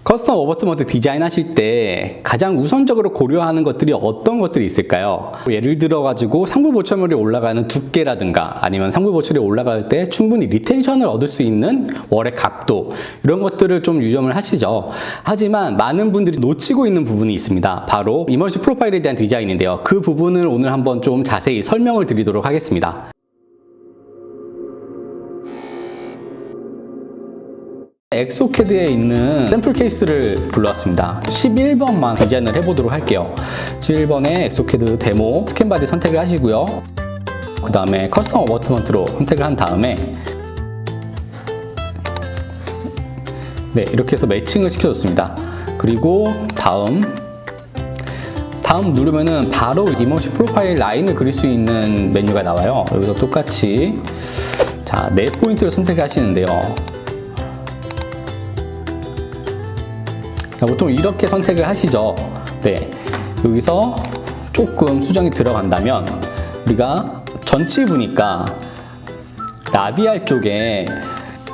커스텀 어버트먼트 디자인 하실 때 가장 우선적으로 고려하는 것들이 어떤 것들이 있을까요? 예를 들어 가지고 상부 보철물이 올라가는 두께라든가 아니면 상부 보철이 올라갈 때 충분히 리텐션을 얻을 수 있는 월의 각도, 이런 것들을 좀 유념을 하시죠. 하지만 많은 분들이 놓치고 있는 부분이 있습니다. 바로 이머시 프로파일에 대한 디자인인데요. 그 부분을 오늘 한번 좀 자세히 설명을 드리도록 하겠습니다. 엑소캐드에 있는 샘플 케이스를 불러왔습니다. 11번만 디자인을 해보도록 할게요. 11번에 엑소캐드 데모 스캔 바디 선택을 하시고요. 그 다음에 커스텀 어버트먼트로 선택을 한 다음에 네, 이렇게 해서 매칭을 시켜줬습니다. 그리고 다음 누르면은 바로 이머시 프로파일 라인을 그릴 수 있는 메뉴가 나와요. 여기서 똑같이 자, 네 포인트를 선택하시는데요. 보통 이렇게 선택을 하시죠. 네, 여기서 조금 수정이 들어간다면 우리가 전치부니까 라비알 쪽에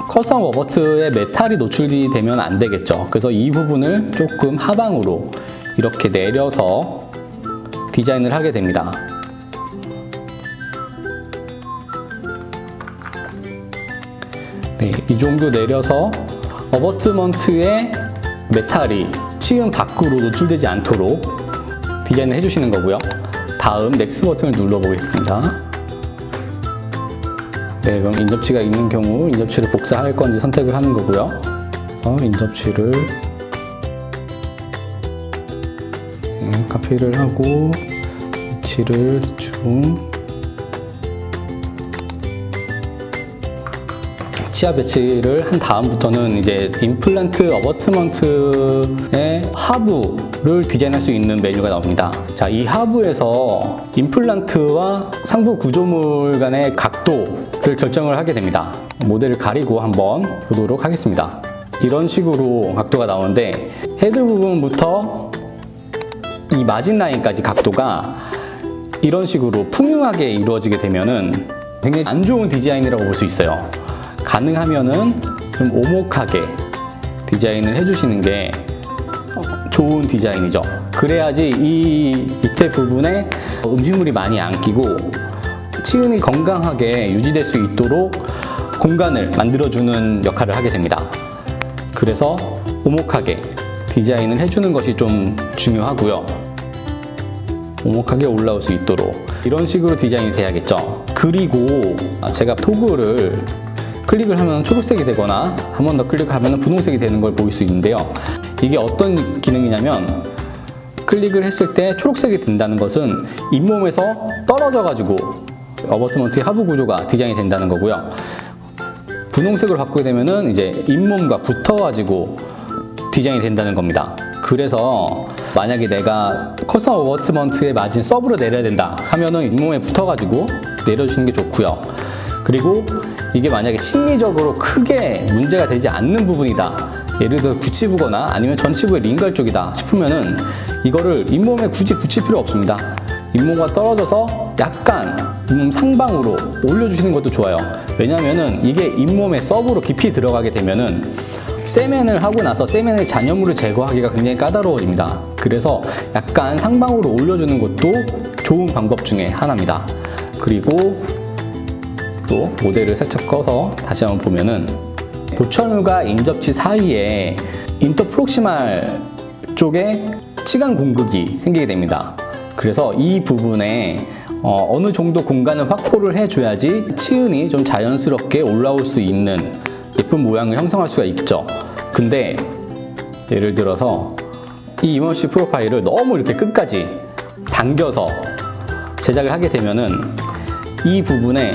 커스텀 어버트의 메탈이 노출이 되면 안 되겠죠. 그래서 이 부분을 조금 하방으로 이렇게 내려서 디자인을 하게 됩니다. 네, 이 정도 내려서 어버트먼트의 메탈이 치음 밖으로 노출되지 않도록 디자인을 해주시는 거고요. 다음 넥스트 버튼을 눌러보겠습니다. 네, 그럼 인접치가 있는 경우 인접치를 복사할 건지 선택을 하는 거고요. 그래서 인접치를 카피를 하고 위치를 대충 치아 배치를 한 다음부터는 이제 임플란트 어버트먼트의 하부를 디자인할 수 있는 메뉴가 나옵니다. 자, 이 하부에서 임플란트와 상부 구조물 간의 각도를 결정을 하게 됩니다. 모델을 가리고 한번 보도록 하겠습니다. 이런 식으로 각도가 나오는데 헤드 부분부터 이 마진 라인까지 각도가 이런 식으로 풍요하게 이루어지게 되면은 굉장히 안 좋은 디자인이라고 볼 수 있어요. 가능하면은 좀 오목하게 디자인을 해주시는 게 좋은 디자인이죠. 그래야지 이 밑에 부분에 음식물이 많이 안 끼고 치은이 건강하게 유지될 수 있도록 공간을 만들어주는 역할을 하게 됩니다. 그래서 오목하게 디자인을 해주는 것이 좀 중요하고요. 오목하게 올라올 수 있도록 이런 식으로 디자인이 돼야겠죠. 그리고 제가 토글을 클릭을 하면 초록색이 되거나 한 번 더 클릭하면 분홍색이 되는 걸 보일 수 있는데요. 이게 어떤 기능이냐면 클릭을 했을 때 초록색이 된다는 것은 잇몸에서 떨어져 가지고 어버트먼트의 하부 구조가 디자인이 된다는 거고요. 분홍색으로 바꾸게 되면은 이제 잇몸과 붙어 가지고 디자인이 된다는 겁니다. 그래서 만약에 내가 커스텀 어버트먼트의 마진 서브로 내려야 된다 하면은 잇몸에 붙어 가지고 내려주시는 게 좋고요. 그리고 이게 만약에 심리적으로 크게 문제가 되지 않는 부분이다, 예를 들어 구치부거나 아니면 전치부의 링갈 쪽이다 싶으면은 이거를 잇몸에 굳이 붙일 필요 없습니다. 잇몸과 떨어져서 약간 잇몸 상방으로 올려주시는 것도 좋아요. 왜냐면은 이게 잇몸에 서브로 깊이 들어가게 되면은 세면을 하고 나서 세면의 잔여물을 제거하기가 굉장히 까다로워집니다. 그래서 약간 상방으로 올려주는 것도 좋은 방법 중에 하나입니다. 그리고 또 모델을 살짝 꺼서 다시 한번 보면은 보철물과 인접치 사이에 인터프록시말 쪽에 치간 공극이 생기게 됩니다. 그래서 이 부분에 어느 정도 공간을 확보를 해줘야지 치은이 좀 자연스럽게 올라올 수 있는 예쁜 모양을 형성할 수가 있죠. 근데 예를 들어서 이 이머시 프로파일을 너무 이렇게 끝까지 당겨서 제작을 하게 되면은 이 부분에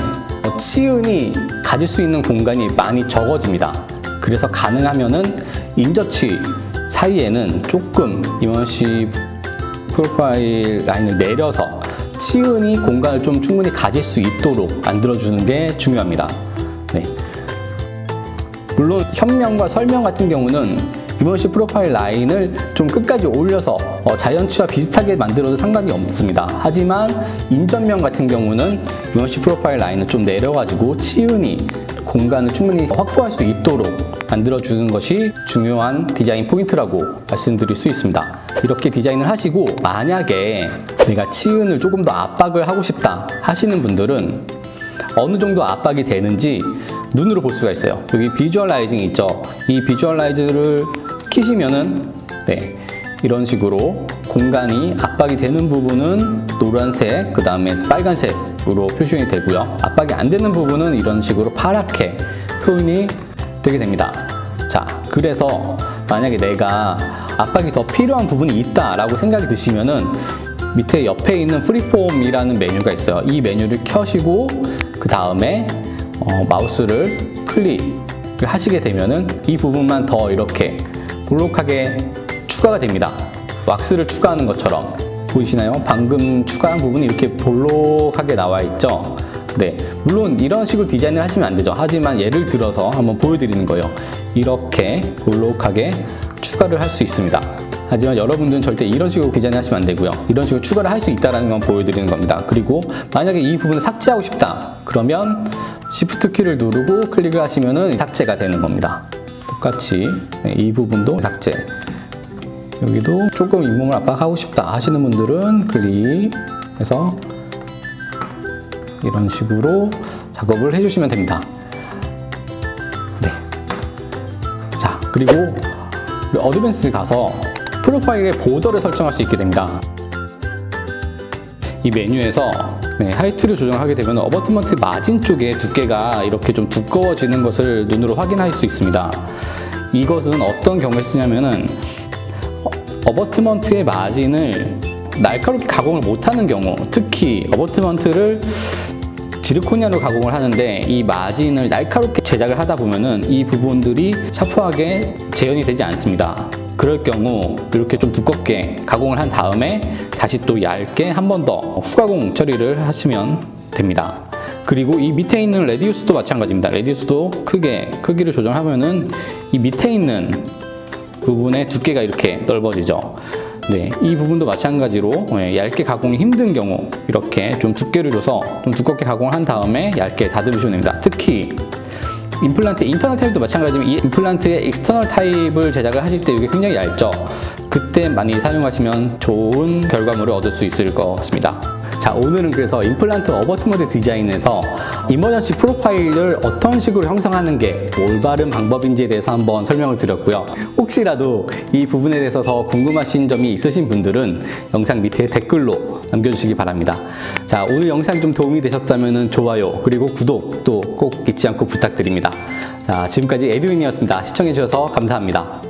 치은이 가질 수 있는 공간이 많이 적어집니다. 그래서 가능하면은 인접치 사이에는 조금 이머시 프로파일 라인을 내려서 치은이 공간을 좀 충분히 가질 수 있도록 만들어주는 게 중요합니다. 네. 물론 현명과 설명 같은 경우는 이머시 프로파일 라인을 좀 끝까지 올려서 자연치와 비슷하게 만들어도 상관이 없습니다. 하지만 인전면 같은 경우는 이머시 프로파일 라인을 좀 내려가지고 치은이 공간을 충분히 확보할 수 있도록 만들어주는 것이 중요한 디자인 포인트라고 말씀드릴 수 있습니다. 이렇게 디자인을 하시고 만약에 내가 치은을 조금 더 압박을 하고 싶다 하시는 분들은 어느 정도 압박이 되는지 눈으로 볼 수가 있어요. 여기 비주얼라이징이 있죠. 이 비주얼라이즈를 키시면은 이런 식으로 공간이 압박이 되는 부분은 노란색, 그 다음에 빨간색으로 표시가 되고요. 압박이 안 되는 부분은 이런 식으로 파랗게 표현이 되게 됩니다. 자, 그래서 만약에 내가 압박이 더 필요한 부분이 있다라고 생각이 드시면은 밑에 옆에 있는 프리폼이라는 메뉴가 있어요. 이 메뉴를 켜시고 그 다음에 마우스를 클릭을 하시게 되면은 이 부분만 더 이렇게 볼록하게 추가가 됩니다. 왁스를 추가하는 것처럼 보이시나요? 방금 추가한 부분이 이렇게 볼록하게 나와 있죠. 네, 물론 이런 식으로 디자인을 하시면 안 되죠. 하지만 예를 들어서 한번 보여드리는 거예요. 이렇게 볼록하게 추가를 할 수 있습니다. 하지만 여러분들은 절대 이런 식으로 디자인을 하시면 안 되고요. 이런 식으로 추가를 할 수 있다는 건 보여드리는 겁니다. 그리고 만약에 이 부분을 삭제하고 싶다 그러면 Shift 키를 누르고 클릭을 하시면은 삭제가 되는 겁니다. 똑같이 이 부분도 삭제. 여기도 조금 잇몸을 압박하고 싶다 하시는 분들은 클릭해서 이런 식으로 작업을 해주시면 됩니다. 네. 자, 그리고 어드밴스 가서 프로파일의 보더를 설정할 수 있게 됩니다. 이 메뉴에서 하이트를 조정하게 되면 어버트먼트 마진 쪽에 두께가 이렇게 좀 두꺼워지는 것을 눈으로 확인할 수 있습니다. 이것은 어떤 경우에 쓰냐면은 어버트먼트의 마진을 날카롭게 가공을 못하는 경우, 특히 어버트먼트를 지르코니아로 가공을 하는데 이 마진을 날카롭게 제작을 하다 보면은 이 부분들이 샤프하게 재현이 되지 않습니다. 그럴 경우 이렇게 좀 두껍게 가공을 한 다음에 다시 또 얇게 한 번 더 후가공 처리를 하시면 됩니다. 그리고 이 밑에 있는 레디우스도 마찬가지입니다. 레디우스도 크기를 조정하면은 이 밑에 있는 부분의 두께가 이렇게 넓어지죠. 네, 이 부분도 마찬가지로 얇게 가공이 힘든 경우 이렇게 좀 두께를 줘서 좀 두껍게 가공을 한 다음에 얇게 다듬으시면 됩니다. 특히 임플란트 인터널 타입도 마찬가지지만 이 임플란트의 익스터널 타입을 제작을 하실 때 이게 굉장히 얇죠. 그때 많이 사용하시면 좋은 결과물을 얻을 수 있을 것 같습니다. 자, 오늘은 그래서 임플란트 어버트먼트 디자인에서 이머전시 프로파일을 어떤 식으로 형성하는 게 올바른 방법인지에 대해서 한번 설명을 드렸고요. 혹시라도 이 부분에 대해서 더 궁금하신 점이 있으신 분들은 영상 밑에 댓글로 남겨주시기 바랍니다. 자, 오늘 영상이 좀 도움이 되셨다면 좋아요 그리고 구독도 꼭 잊지 않고 부탁드립니다. 자, 지금까지 에드윈이었습니다. 시청해주셔서 감사합니다.